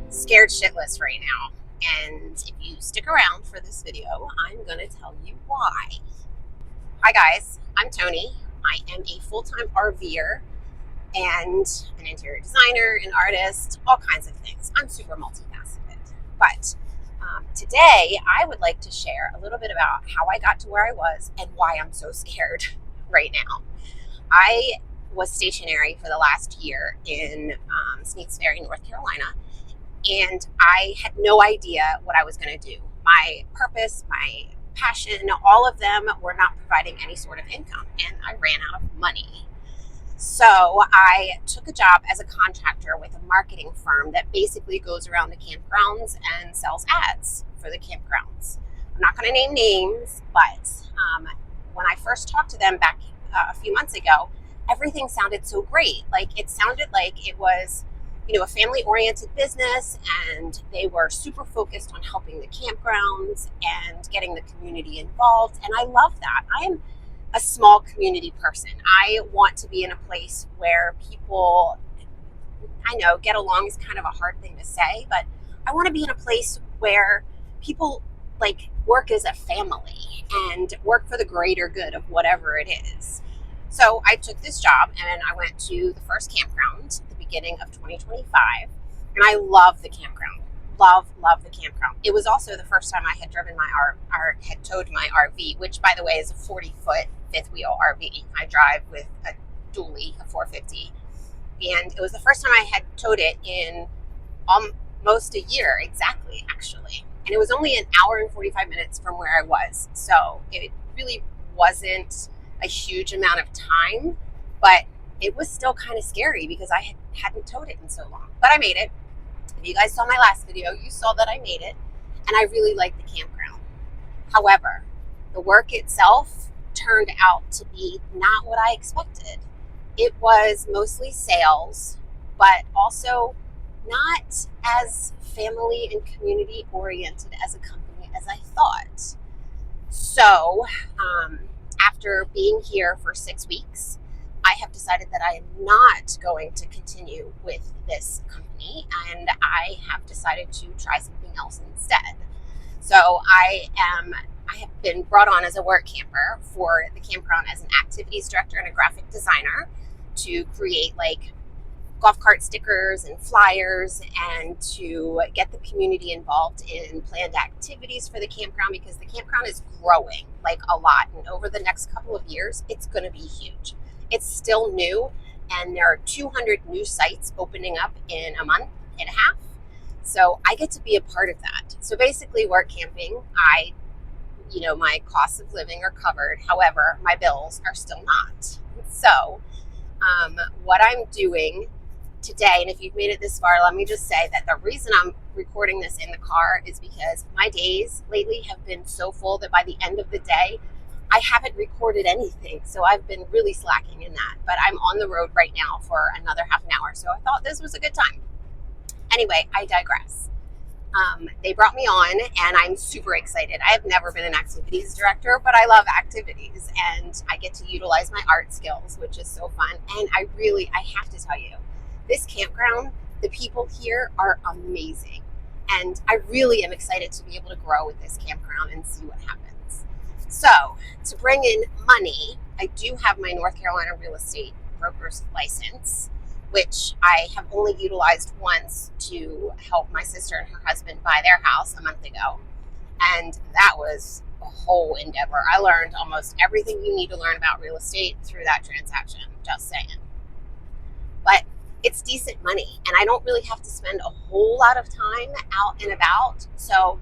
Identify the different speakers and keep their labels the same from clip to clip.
Speaker 1: scared shitless right now. And if you stick around for this video, I'm going to tell you why. Hi guys, I'm Tony. I am a full-time RVer and an interior designer, an artist, all kinds of things. I'm super multifaceted. But today I would like to share a little bit about how I got to where I was and why I'm so scared right now. I was stationary for the last year in Sneaks Ferry, North Carolina, and I had no idea what I was going to do. My purpose, my passion, all of them were not providing any sort of income, and I ran out of money. So I took a job as a contractor with a marketing firm that basically goes around the campgrounds and sells ads for the campgrounds. I'm not going to name names, but when I first talked to them back a few months ago, everything sounded so great. Like it sounded like it was, a family-oriented business, and they were super focused on helping the campgrounds and getting the community involved. And I love that. I am a small community person. I want to be in a place where people, I know get along is kind of a hard thing to say, but I want to be in a place where people like work as a family and work for the greater good of whatever it is. So I took this job and I went to the first campground at the beginning of 2025, and I love the campground. Love the campground. It was also the first time I had driven had towed my RV, which by the way is a 40-foot fifth wheel RV. I drive with a dually, a 450, and it was the first time I had towed it in almost a year exactly, actually. And it was only an hour and 45 minutes from where I was, so it really wasn't a huge amount of time, but it was still kind of scary because I hadn't towed it in so long. But I made it. If you guys saw my last video, you saw that I made it, and I really liked the campground. However, the work itself turned out to be not what I expected. It was mostly sales, but also not as family and community oriented as a company as I thought. So, after being here for 6 weeks, I have decided that I am not going to continue with this company, and I have decided to try something else instead. So I have been brought on as a work camper for the campground as an activities director and a graphic designer to create like golf cart stickers and flyers and to get the community involved in planned activities for the campground, because the campground is growing like a lot, and over the next couple of years it's going to be huge. It's still new, and there are 200 new sites opening up in a month and a half, so I get to be a part of that. So basically, work camping, my costs of living are covered. However, my bills are still not. So what I'm doing today, and if you've made it this far, let me just say that the reason I'm recording this in the car is because my days lately have been so full that by the end of the day, I haven't recorded anything. So I've been really slacking in that. But I'm on the road right now for another half an hour, so I thought this was a good time. Anyway, I digress. They brought me on, and I'm super excited. I have never been an activities director, but I love activities, and I get to utilize my art skills, which is so fun. And I have to tell you, this campground, the people here are amazing. And I really am excited to be able to grow with this campground and see what happens. So, to bring in money, I do have my North Carolina real estate broker's license, which I have only utilized once to help my sister and her husband buy their house a month ago. And that was a whole endeavor. I learned almost everything you need to learn about real estate through that transaction, just saying. But it's decent money, and I don't really have to spend a whole lot of time out and about. So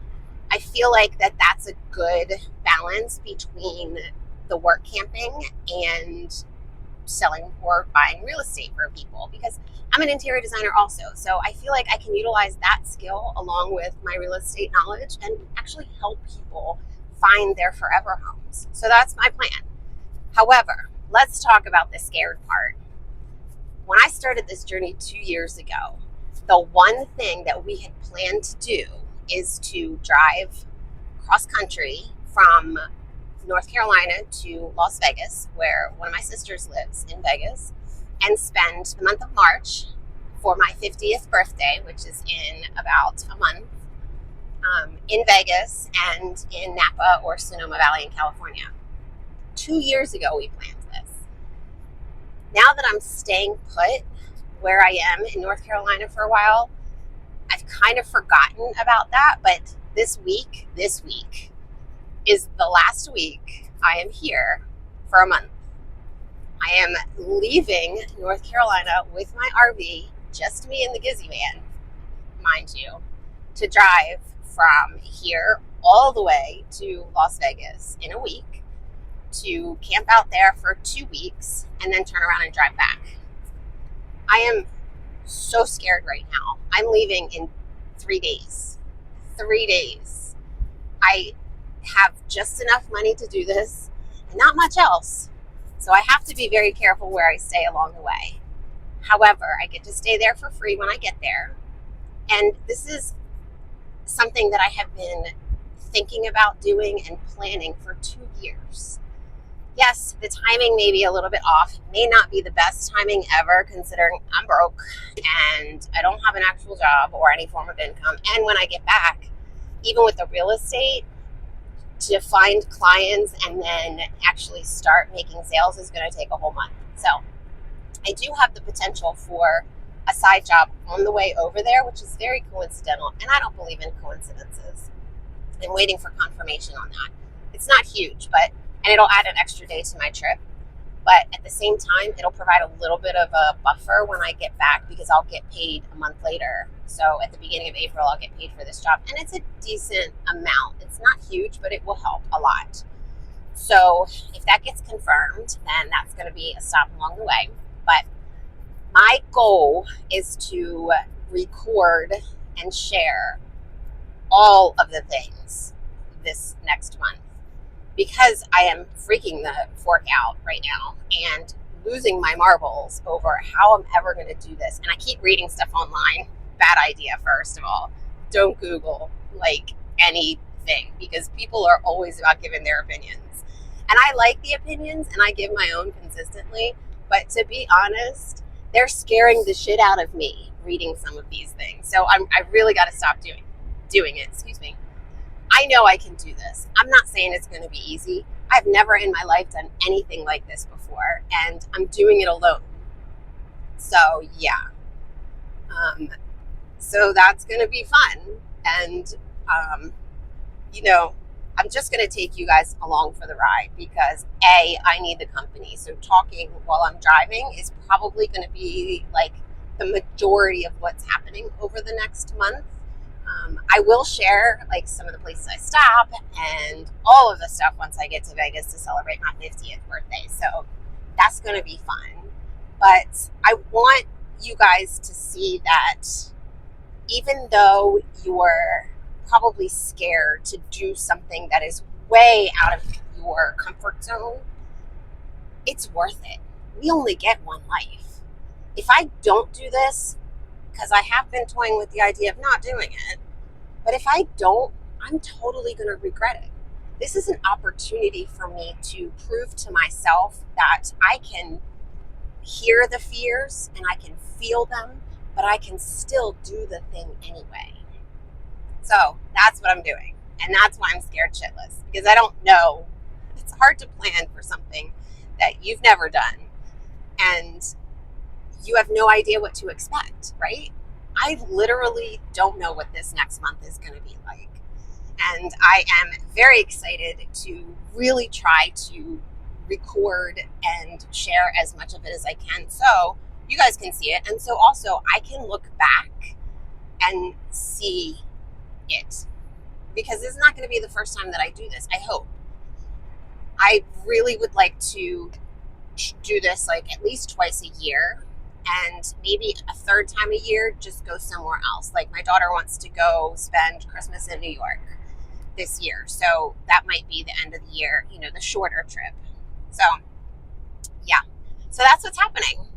Speaker 1: I feel like that's a good balance between the work camping and selling or buying real estate for people, because I'm an interior designer also. So I feel like I can utilize that skill along with my real estate knowledge and actually help people find their forever homes. So that's my plan. However, let's talk about the scared part. When I started this journey 2 years ago, the one thing that we had planned to do is to drive cross country from North Carolina to Las Vegas, where one of my sisters lives in Vegas, and spend the month of March for my 50th birthday, which is in about a month, in Vegas and in Napa or Sonoma Valley in California. 2 years ago, we planned this. Now that I'm staying put where I am in North Carolina for a while, I've kind of forgotten about that, but this week is the last week I am here for a month. I am leaving North Carolina with my RV, just me and the Gizzy van, mind you, to drive from here all the way to Las Vegas in a week, to camp out there for 2 weeks, and then turn around and drive back. I am so scared right now. I'm leaving in 3 days. 3 days. I have just enough money to do this and not much else. So I have to be very careful where I stay along the way. However, I get to stay there for free when I get there. And this is something that I have been thinking about doing and planning for 2 years. Yes, the timing may be a little bit off. It may not be the best timing ever, considering I'm broke and I don't have an actual job or any form of income. And when I get back, even with the real estate, to find clients and then actually start making sales is going to take a whole month. So I do have the potential for a side job on the way over there, which is very coincidental. And I don't believe in coincidences. I'm waiting for confirmation on that. It's not huge, and it'll add an extra day to my trip. But at the same time, it'll provide a little bit of a buffer when I get back, because I'll get paid a month later. So at the beginning of April, I'll get paid for this job. And it's a decent amount. It's not huge, but it will help a lot. So if that gets confirmed, then that's going to be a stop along the way. But my goal is to record and share all of the things this next month, because I am freaking the fork out right now and losing my marbles over how I'm ever going to do this. And I keep reading stuff online. Bad idea, first of all. Don't Google anything, because people are always about giving their opinions. And I like the opinions and I give my own consistently. But to be honest, they're scaring the shit out of me reading some of these things. So I really got to stop doing it. Excuse me. I know I can do this. I'm not saying it's going to be easy. I've never in my life done anything like this before, and I'm doing it alone. So yeah. So that's going to be fun. And, I'm just going to take you guys along for the ride, because I need the company. So talking while I'm driving is probably going to be like the majority of what's happening over the next month. I will share like some of the places I stop and all of the stuff once I get to Vegas to celebrate my 50th birthday. So that's going to be fun. But I want you guys to see that even though you're probably scared to do something that is way out of your comfort zone, it's worth it. We only get one life. If I don't do this, because I have been toying with the idea of not doing it, but if I don't, I'm totally going to regret it. This is an opportunity for me to prove to myself that I can hear the fears and I can feel them, but I can still do the thing anyway. So that's what I'm doing. And that's why I'm scared shitless, because I don't know. It's hard to plan for something that you've never done. And you have no idea what to expect, right? I literally don't know what this next month is going to be like. And I am very excited to really try to record and share as much of it as I can, so you guys can see it. And so also I can look back and see it, because it's not going to be the first time that I do this. I hope. I really would like to do this like at least twice a year, and maybe a third time a year just go somewhere else. Like my daughter wants to go spend Christmas in New York this year, so that might be the end of the year, the shorter trip. So yeah, so that's what's happening,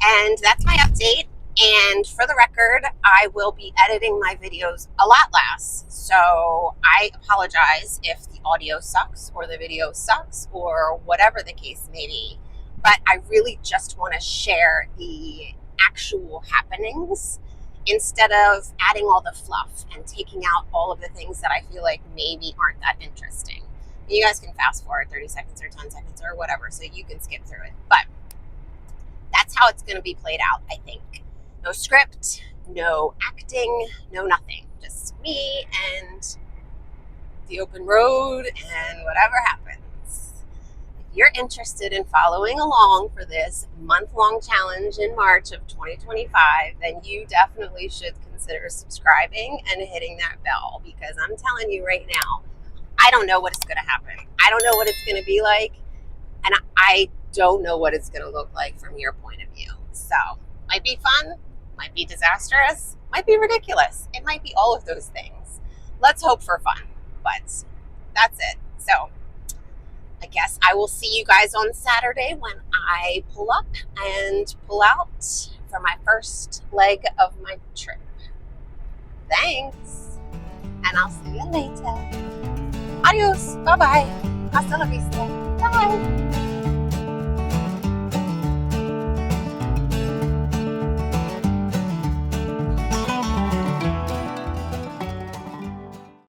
Speaker 1: and that's my update. And for the record, I will be editing my videos a lot less, so I apologize if the audio sucks or the video sucks or whatever the case may be. But I really just want to share the actual happenings instead of adding all the fluff and taking out all of the things that I feel like maybe aren't that interesting. You guys can fast forward 30 seconds or 10 seconds or whatever, so you can skip through it. But that's how it's going to be played out, I think. No script, no acting, no nothing. Just me and the open road and whatever happens. If you're interested in following along for this month-long challenge in March of 2025, then you definitely should consider subscribing and hitting that bell, because I'm telling you right now, I don't know what is going to happen. I don't know what it's going to be like, and I don't know what it's going to look like from your point of view. So, might be fun, might be disastrous, might be ridiculous. It might be all of those things. Let's hope for fun, but that's it. So, I guess I will see you guys on Saturday when I pull up and pull out for my first leg of my trip. Thanks, and I'll see you later. Adios, bye-bye, hasta la vista, bye.